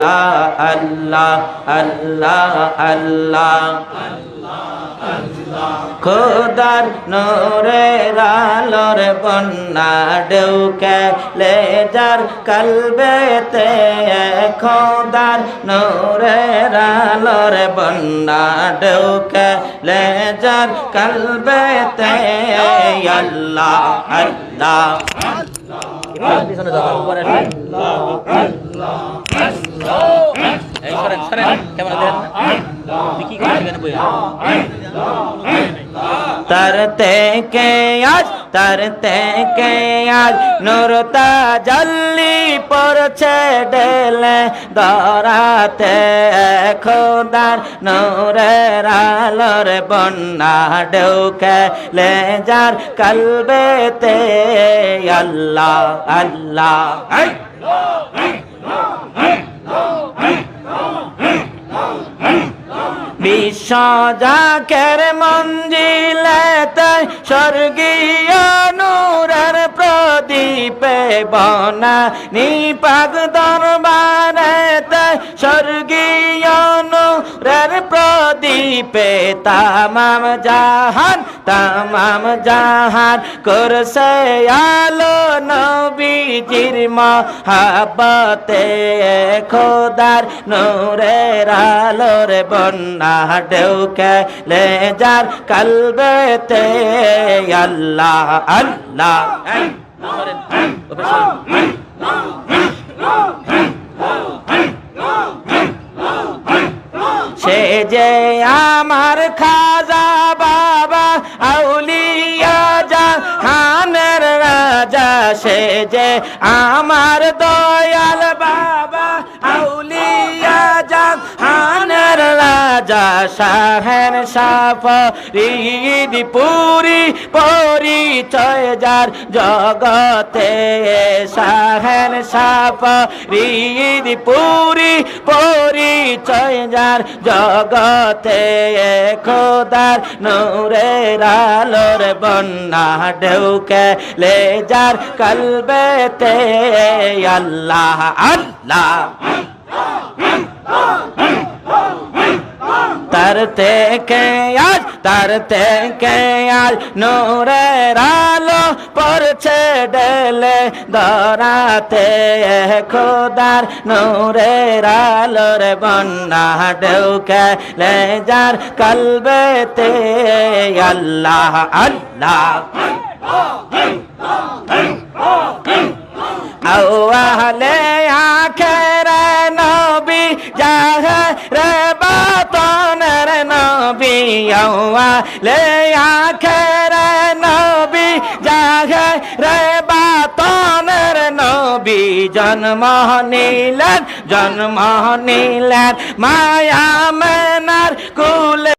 আল্লাহ আল্লাহ আল্লাহ খোদার নূরের আলোর বন্যা ঢেউকে লেজার কলবেতে খোদার নূরের আলোর বন্যা ঢেউকে লেজার কলবেতে আল্লাহ আল্লাহ পিছনে যাও উপরে এই সরেন সরেন কেমন দেন কি করছেন বইয়া तरते के आज नूर ताजल्ली पड़ছে ঢেলে ধরাতে খোদার নূরের আলোর বন্যা ঢেউকে লেজার কলবেতে আল্লাহ আল্লাহ বিশ্ব জাকের মঞ্জিলেতে স্বর্গীয় নূরের প্রদীপে বনা নিপাক দরবারেতে স্বর্গীয় নূরের প্রদীপে তামাম জাহান করছে আলো নবীজির মহাব্বতে খোদার নূরের আলোর বন্যা ঢেউকে লেজার কলবেতে আল্লাহ আল্লাহ সে যে আমার খাজা বাবা আউলিয়া জাহানের রাজা সে যে আমার দয়াল বাবা আউলিয়া জাহানের রাজা শাহের সাফরিদ পুরি পরিচয় যার জগতে শাহের সাফরিদ পুরি পরিচয় যার জগতে খোদার নূরের আলোর বন্যা ঢেউকে লেজার কলবেতে আল্লাহ আল্লাহ तरते के आज नूरेर आलो पड़ছে ঢেলে ধরাতে খোদার নূরের আলোর বন্যা ঢেউকে লেজার কলবেতে আল্লাহ আল্লাহ আওয়ালে আখেরে নবী জাহরে বাতনের নবী আওয়ালে আখেরে নবী জাহরে বাতনের নবী জন্ম নিলেন মায়া মেনার কুলে